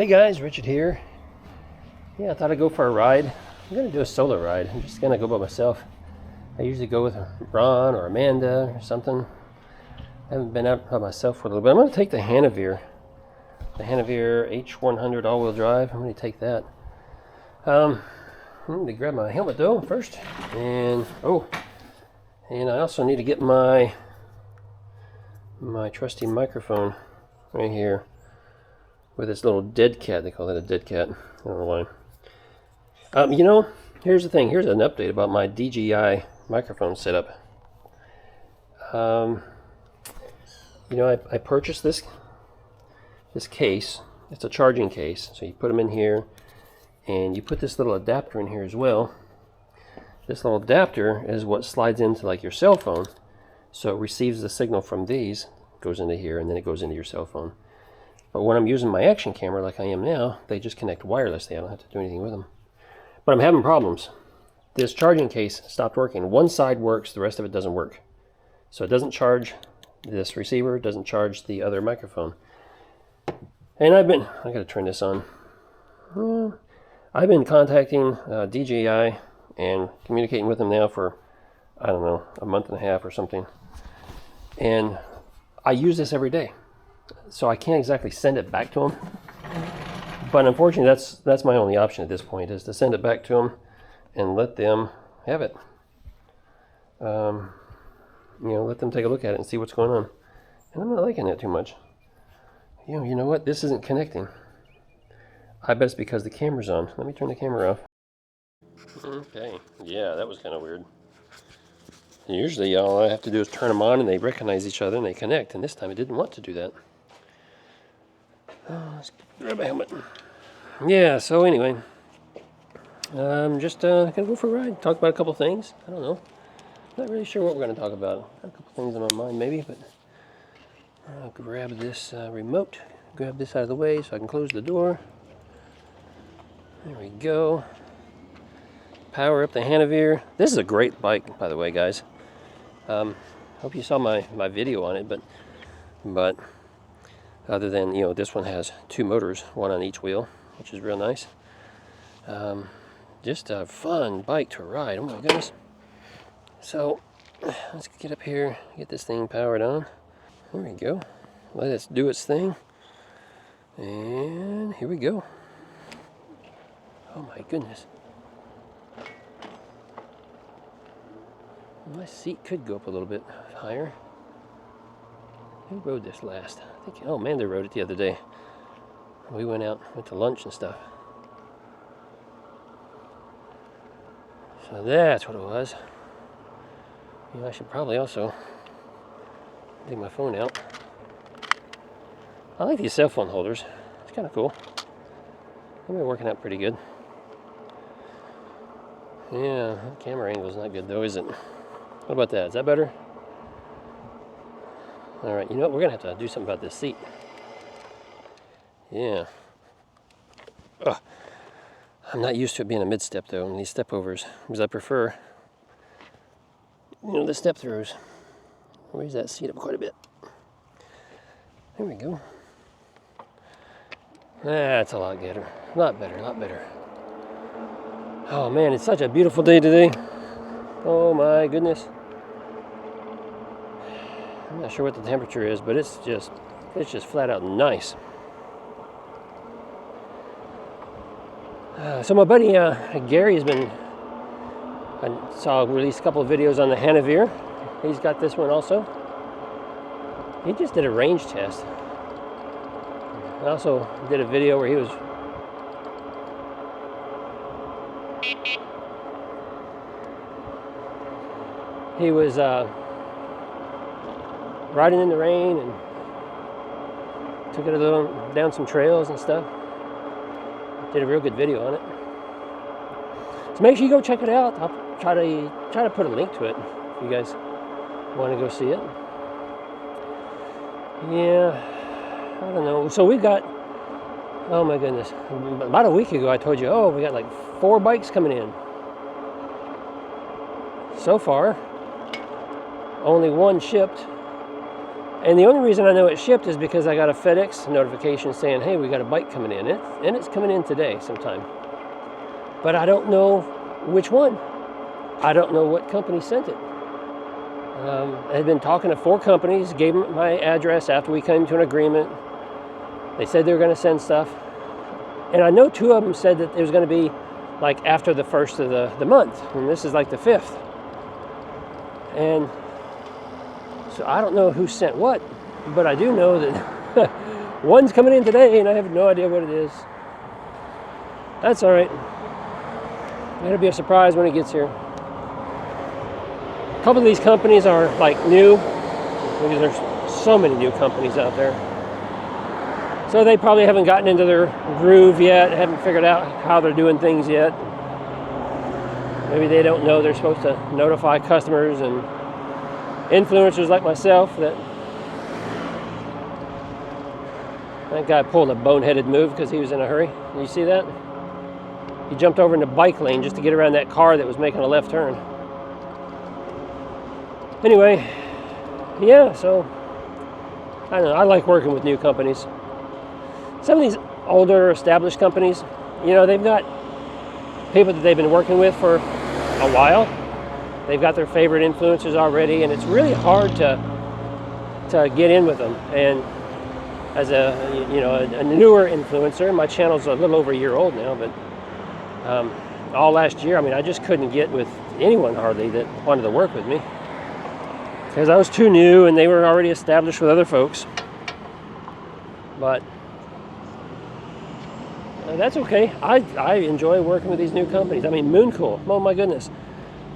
Hey guys, Richard here. Yeah, I thought I'd go for a ride. I'm gonna do a solo ride. I'm just gonna go by myself. I usually go with Ron or Amanda or something. I haven't been out by myself for a little bit. I'm gonna take the Hanaveer H100 all-wheel drive. I'm gonna take that. I'm gonna grab my helmet though first, and I also need to get my trusty microphone right here with this little dead cat. They call that a dead cat. I don't know why. Here's the thing. Here's an update about my DJI microphone setup. I purchased this case. It's a charging case. So you put them in here, and you put this little adapter in here as well. This little adapter is what slides into like your cell phone. So it receives the signal from these, goes into here, and then it goes into your cell phone. But when I'm using my action camera like I am now, they just connect wirelessly. I don't have to do anything with them. But I'm having problems. This charging case stopped working. One side works, the rest of it doesn't work. So it doesn't charge this receiver, it doesn't charge the other microphone. And I gotta turn this on. I've been contacting DJI and communicating with them now for, I don't know, a month and a half or something. And I use this every day. So I can't exactly send it back to them. But unfortunately, that's my only option at this point, is to send it back to them and let them have it. Let them take a look at it and see what's going on. And I'm not liking it too much. You know what? This isn't connecting. I bet it's because the camera's on. Let me turn the camera off. Okay. Yeah, that was kind of weird. Usually all I have to do is turn them on and they recognize each other and they connect. And this time it didn't want to do that. Let's grab a helmet. Yeah, so anyway, I'm just gonna go for a ride, talk about a couple things. I don't know, not really sure what we're gonna talk about. Got a couple things in my mind maybe, but I'll grab this remote, grab this out of the way so I can close the door. There we go. Power up the Hanaveer. This is a great bike, by the way, guys. Hope you saw my video on it, but other than, this one has two motors, one on each wheel, which is real nice. Just a fun bike to ride. Oh my goodness. So let's get up here, get this thing powered on. There we go. Let it do its thing. And here we go. Oh my goodness. My seat could go up a little bit higher. Who rode this last? I think Amanda rode it the other day. We went to lunch and stuff. So that's what it was. I should probably also take my phone out. I like these cell phone holders. It's kind of cool. They've been working out pretty good. Yeah, the camera angle's not good though, is it? What about that? Is that better? All right, you know what? We're gonna have to do something about this seat. Yeah. Ugh. I'm not used to it being a mid-step though, in these step overs, because I prefer, the step throughs. Raise that seat up quite a bit. There we go. That's a lot better. A lot better. Oh man, it's such a beautiful day today. Oh my goodness. I'm not sure what the temperature is, but it's just flat out nice. So my buddy Gary I saw release a couple of videos on the Hanaveer. He's got this one also. He just did a range test. I also did a video where he was riding in the rain and took it down some trails and stuff. Did a real good video on it. So make sure you go check it out. I'll try to put a link to it if you guys want to go see it. Yeah, I don't know. So we've got, oh my goodness, about a week ago I told you, we got like 4 bikes coming in. So far, only one shipped. And the only reason I know it's shipped is because I got a FedEx notification saying, hey, we got a bike coming in. And it's coming in today sometime. But I don't know which one. I don't know what company sent it. I had been talking to 4 companies, gave them my address after we came to an agreement. They said they were going to send stuff. And I know 2 of them said that it was going to be like after the 1st of the month. And this is like the 5th. And so I don't know who sent what, but I do know that one's coming in today and I have no idea what it is. That's all right. It'll be a surprise when it gets here. A couple of these companies are like new, because there's so many new companies out there. So they probably haven't gotten into their groove yet, haven't figured out how they're doing things yet. Maybe they don't know they're supposed to notify customers and influencers like myself. That guy pulled a boneheaded move because he was in a hurry. You see that? He jumped over in the bike lane just to get around that car that was making a left turn. Anyway, yeah, so I don't know, I like working with new companies. Some of these older established companies, you know, they've got people that they've been working with for a while. They've got their favorite influencers already, and it's really hard to get in with them. And as a newer influencer, my channel's a little over a year old now, but all last year, I mean, I just couldn't get with anyone hardly that wanted to work with me, because I was too new and they were already established with other folks. But that's okay. I enjoy working with these new companies. I mean, Mooncool, oh my goodness.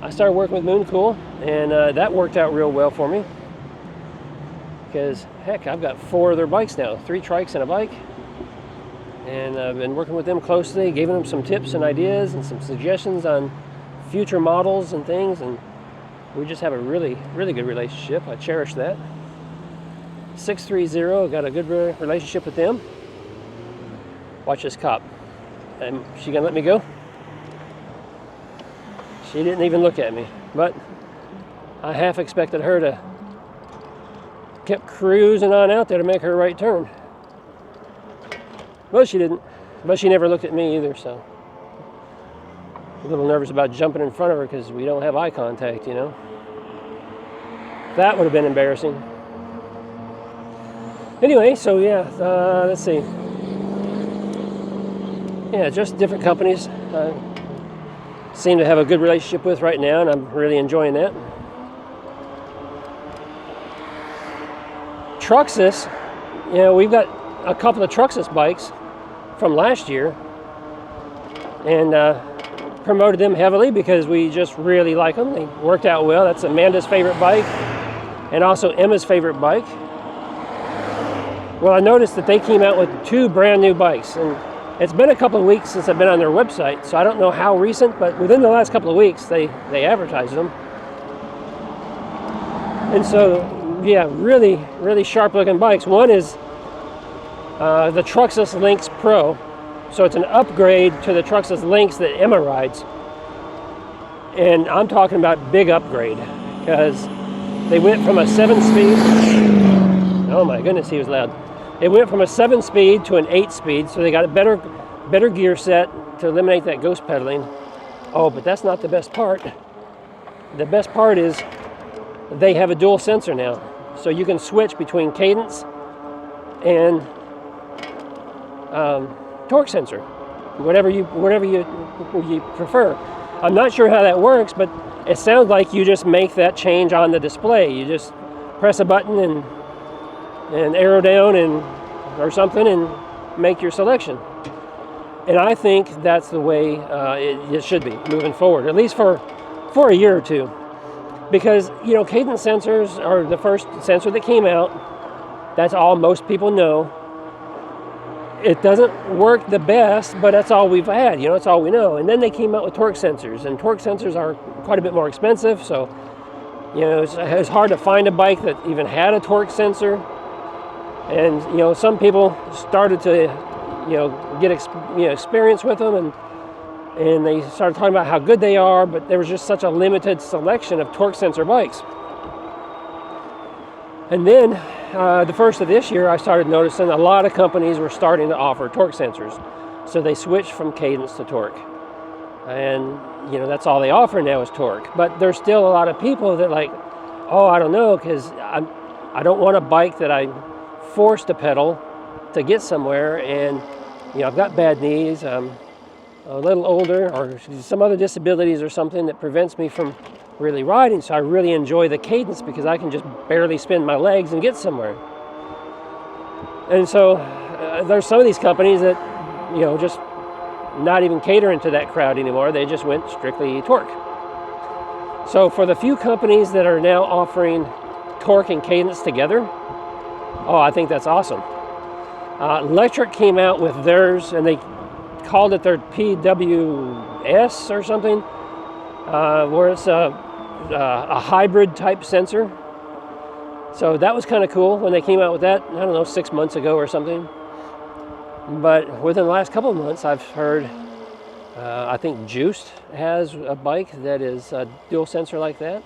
I started working with Mooncool, and that worked out real well for me. Because, heck, I've got 4 of their bikes now, 3 trikes and a bike. And I've been working with them closely, giving them some tips and ideas and some suggestions on future models and things. And we just have a really, really good relationship. I cherish that. 630, got a good relationship with them. Watch this cop. She gonna let me go? She didn't even look at me, but I half expected her to keep cruising on out there to make her right turn. Well, she didn't, but she never looked at me either, so a little nervous about jumping in front of her because we don't have eye contact, you know. That would have been embarrassing. Anyway, so yeah, let's see. Yeah, just different companies I seem to have a good relationship with right now, and I'm really enjoying that. Truxus, you know, we've got a couple of Truxus bikes from last year, and promoted them heavily because we just really like them. They worked out well. That's Amanda's favorite bike, and also Emma's favorite bike. Well, I noticed that they came out with 2 brand new bikes, and it's been a couple of weeks since I've been on their website, so I don't know how recent, but within the last couple of weeks, they advertised them. And so, yeah, really, really sharp-looking bikes. One is the Truxus Lynx Pro, so it's an upgrade to the Truxus Lynx that Emma rides. And I'm talking about big upgrade, because they went from a 7-speed. Oh my goodness, he was loud. It went from a 7-speed to an 8-speed, so they got a better gear set to eliminate that ghost pedaling. Oh, but that's not the best part. The best part is they have a dual sensor now, so you can switch between cadence and torque sensor, whatever you prefer. I'm not sure how that works, but it sounds like you just make that change on the display. You just press a button and arrow down or something and make your selection. And I think that's the way it should be moving forward, at least for a year or two. Because, you know, cadence sensors are the first sensor that came out. That's all most people know. It doesn't work the best, but that's all we've had, you know, that's all we know. And then they came out with torque sensors, and torque sensors are quite a bit more expensive, so, you know, it's hard to find a bike that even had a torque sensor. And, you know, some people started to, you know, get experience with them, and they started talking about how good they are, but there was just such a limited selection of torque sensor bikes. And then the first of this year, I started noticing a lot of companies were starting to offer torque sensors. So they switched from cadence to torque. And, you know, that's all they offer now is torque. But there's still a lot of people that like, oh, I don't know, because I don't want a bike that I'm forced to pedal to get somewhere. And, you know, I've got bad knees, I'm a little older, or some other disabilities or something that prevents me from really riding. So I really enjoy the cadence because I can just barely spin my legs and get somewhere. And so there's some of these companies that, you know, just not even catering to that crowd anymore. They just went strictly torque. So for the few companies that are now offering torque and cadence together, oh, I think that's awesome. Electric came out with theirs, and they called it their PWS or something, where it's a hybrid type sensor. So that was kind of cool when they came out with that, I don't know, 6 months ago or something. But within the last couple of months, I've heard, I think Juiced has a bike that is a dual sensor like that.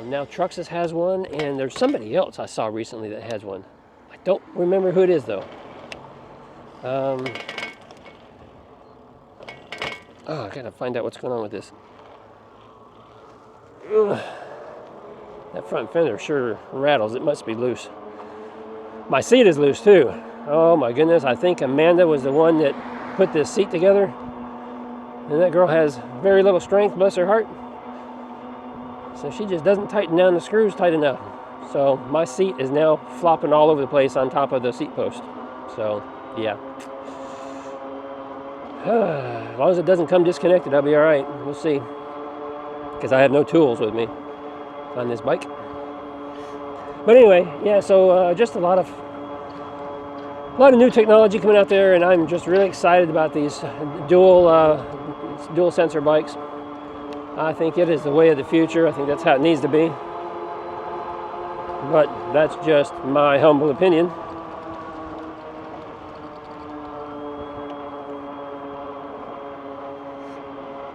Now Truxas has one, and there's somebody else I saw recently that has one. I don't remember who it is though. Oh, I gotta find out what's going on with this. Ugh. That front fender sure rattles. It must be loose. My seat is loose too. Oh my goodness, I think Amanda was the one that put this seat together. And that girl has very little strength, bless her heart. So she just doesn't tighten down the screws tight enough. So my seat is now flopping all over the place on top of the seat post. So yeah. As long as it doesn't come disconnected, I'll be all right. We'll see. Because I have no tools with me on this bike. But anyway, yeah, so just a lot of new technology coming out there, and I'm just really excited about these dual sensor bikes. I think it is the way of the future. I think that's how it needs to be. But that's just my humble opinion.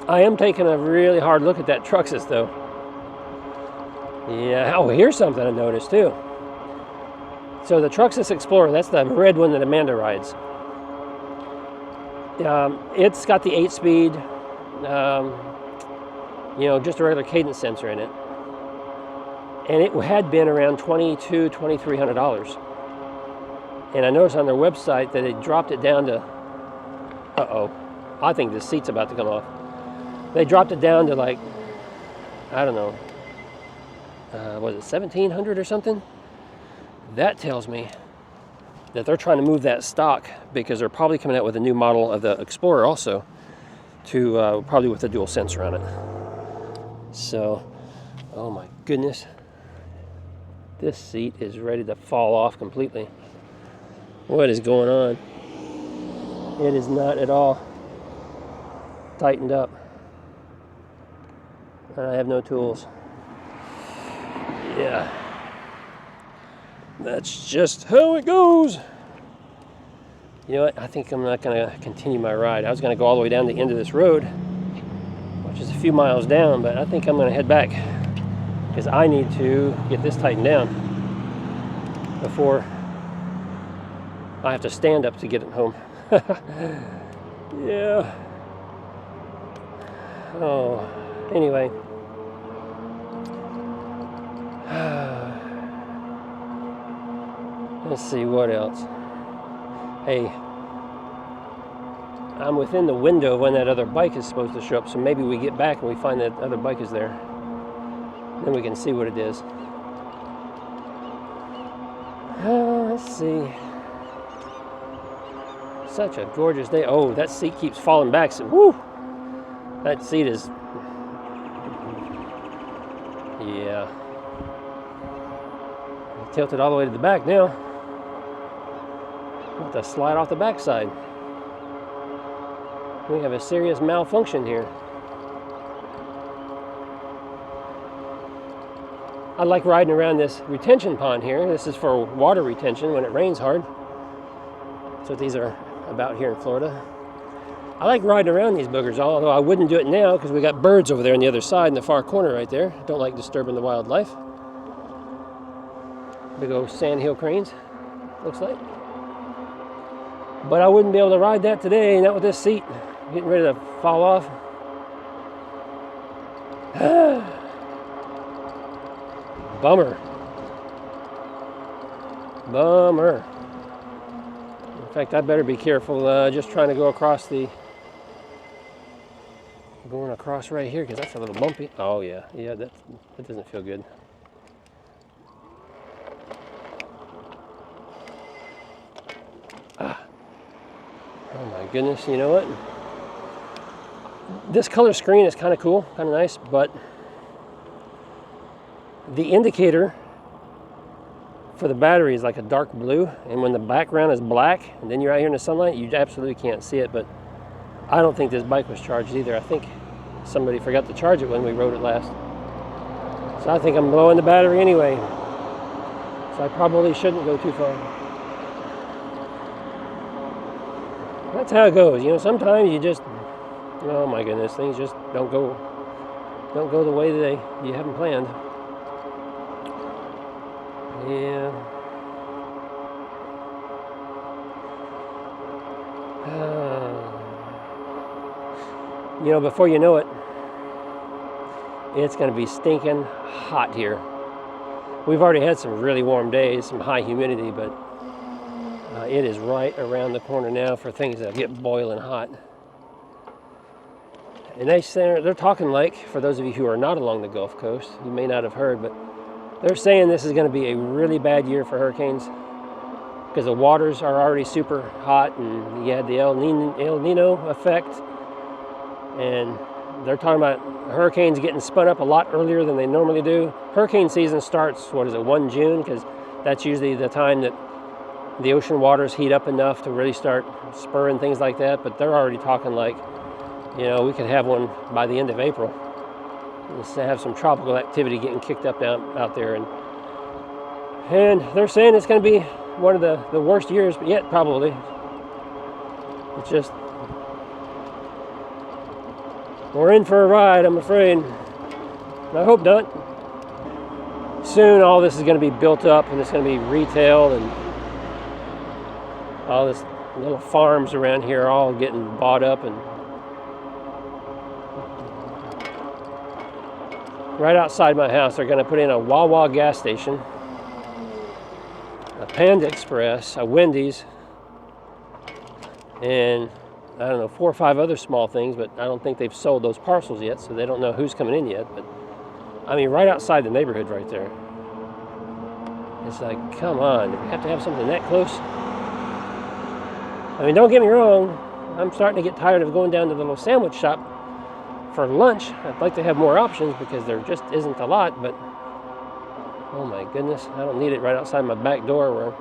I am taking a really hard look at that Truxas though. Yeah, oh, here's something I noticed too. So the Truxas Explorer, that's the red one that Amanda rides. It's got the 8-speed, you know, just a regular cadence sensor in it. And it had been around $2,200, $2,300. And I noticed on their website that they dropped it down to, uh-oh, I think this seat's about to come off. They dropped it down to like, I don't know, was it $1,700 or something? That tells me that they're trying to move that stock because they're probably coming out with a new model of the Explorer also, to probably with a dual sensor on it. So, oh my goodness, this seat is ready to fall off completely. What is going on? It is not at all tightened up. I have no tools. Yeah. That's just how it goes. You know what? I think I'm not going to continue my ride. I was going to go all the way down the end of this road, which is a few miles down, but I think I'm going to head back because I need to get this tightened down before I have to stand up to get it home. Yeah. Oh, anyway. Let's see what else. Hey, I'm within the window when that other bike is supposed to show up, so maybe we get back and we find that other bike is there. Then we can see what it is. Let's see. Such a gorgeous day. Oh, that seat keeps falling back. So, woo! That seat is... yeah. Tilted all the way to the back now. Have to slide off the backside. We have a serious malfunction here. I like riding around this retention pond here. This is for water retention when it rains hard. That's what these are about here in Florida. I like riding around these boogers, although I wouldn't do it now because we got birds over there on the other side in the far corner right there. Don't like disturbing the wildlife. Big old sandhill cranes, looks like. But I wouldn't be able to ride that today, not with this seat getting ready to fall off. Bummer. Bummer. In fact, I better be careful just trying to go across going across right here, because that's a little bumpy. Oh yeah, that doesn't feel good. Oh my goodness, you know what? This color screen is kind of cool, kind of nice, but the indicator for the battery is like a dark blue, and when the background is black and then you're out here in the sunlight, you absolutely can't see it. But I don't think this bike was charged either. I think somebody forgot to charge it when we rode it last. So I think I'm blowing the battery anyway. So I probably shouldn't go too far. That's how it goes. You know, sometimes you just, oh my goodness, things just don't go the way that you haven't planned. Yeah. You know, before you know it, it's going to be stinking hot here. We've already had some really warm days, some high humidity, but it is right around the corner now for things that get boiling hot. And they're talking like, for those of you who are not along the Gulf Coast, you may not have heard, but they're saying this is going to be a really bad year for hurricanes because the waters are already super hot, and you had the El Nino effect, and they're talking about hurricanes getting spun up a lot earlier than they normally do. Hurricane season starts, 1 June, because that's usually the time that the ocean waters heat up enough to really start spurring things like that. But they're already talking like, you know, we could have one by the end of April. Let's have some tropical activity getting kicked up out there, and they're saying it's going to be one of the worst years yet, probably. It's just, we're in for a ride, I'm afraid. I hope not. Soon all this is going to be built up, and it's going to be retail, and all this little farms around here are all getting bought up. And right outside my house, they're going to put in a Wawa gas station, a Panda Express, a Wendy's, and I don't know, 4 or 5 other small things, but I don't think they've sold those parcels yet, so they don't know who's coming in yet. But I mean, right outside the neighborhood right there. It's like, come on, do we have to have something that close? I mean, don't get me wrong, I'm starting to get tired of going down to the little sandwich shop for lunch. I'd like to have more options because there just isn't a lot, but oh my goodness, I don't need it right outside my back door where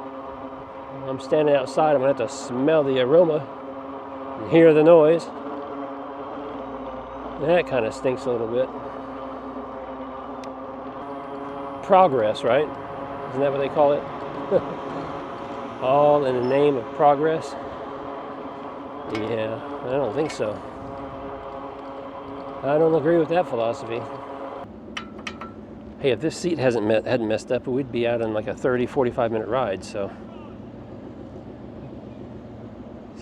I'm standing outside. I'm going to have to smell the aroma and hear the noise. That kind of stinks a little bit. Progress, right? Isn't that what they call it? All in the name of progress? Yeah, I don't think so. I don't agree with that philosophy. Hey, if this seat hadn't messed up, we'd be out on like a 30-45 minute ride, so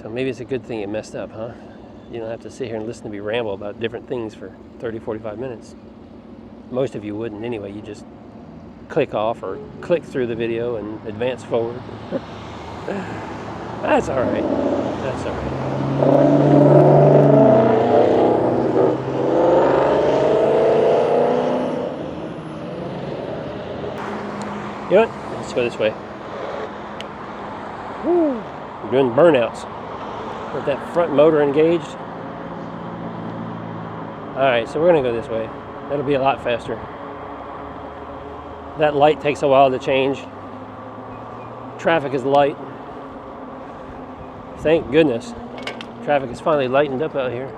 maybe it's a good thing it messed up, huh? You don't have to sit here and listen to me ramble about different things for 30-45 minutes. Most of you wouldn't anyway. You just click off or click through the video and advance forward. That's all right. That's all right. You know what? Let's go this way. Woo. We're doing burnouts. With that front motor engaged. Alright, so we're going to go this way. That'll be a lot faster. That light takes a while to change. Traffic is light. Thank goodness. Traffic is finally lightened up out here.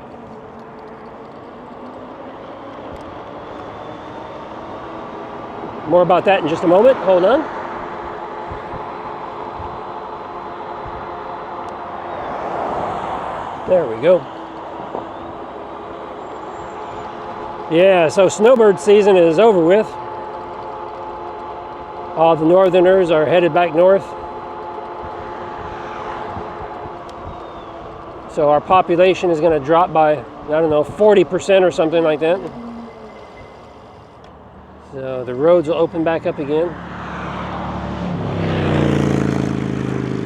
More about that in just a moment. Hold on. There we go. Yeah, so snowbird season is over with. All the northerners are headed back north. So our population is going to drop by, I don't know, 40% or something like that. So the roads will open back up again.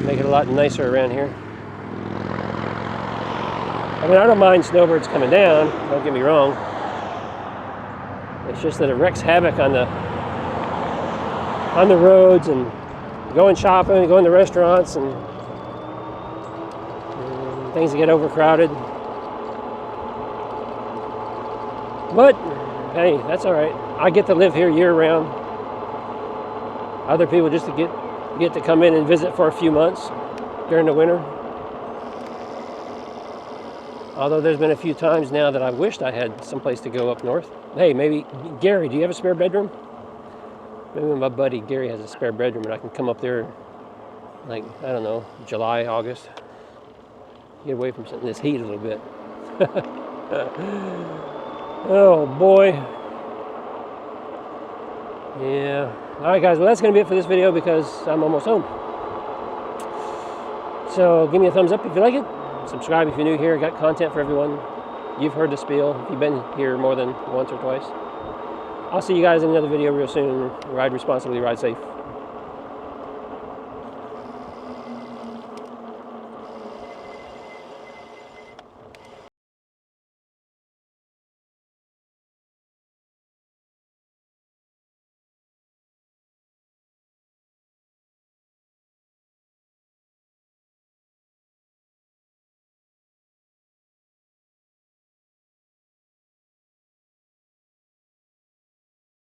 Make it a lot nicer around here. I mean, I don't mind snowbirds coming down, don't get me wrong. It's just that it wreaks havoc on the roads and going shopping, going to restaurants, and things get overcrowded. But hey, that's all right. I get to live here year round. Other people just get to come in and visit for a few months during the winter. Although there's been a few times now that I wished I had someplace to go up north. Hey, maybe, Gary, do you have a spare bedroom? Maybe my buddy Gary has a spare bedroom and I can come up there, like, I don't know, July, August. Get away from this heat a little bit. Oh boy. Yeah. Alright guys, well that's going to be it for this video because I'm almost home. So give me a thumbs up if you like it. Subscribe if you're new here. Got content for everyone. You've heard the spiel if you've been here more than once or twice. I'll see you guys in another video real soon. Ride responsibly, ride safe.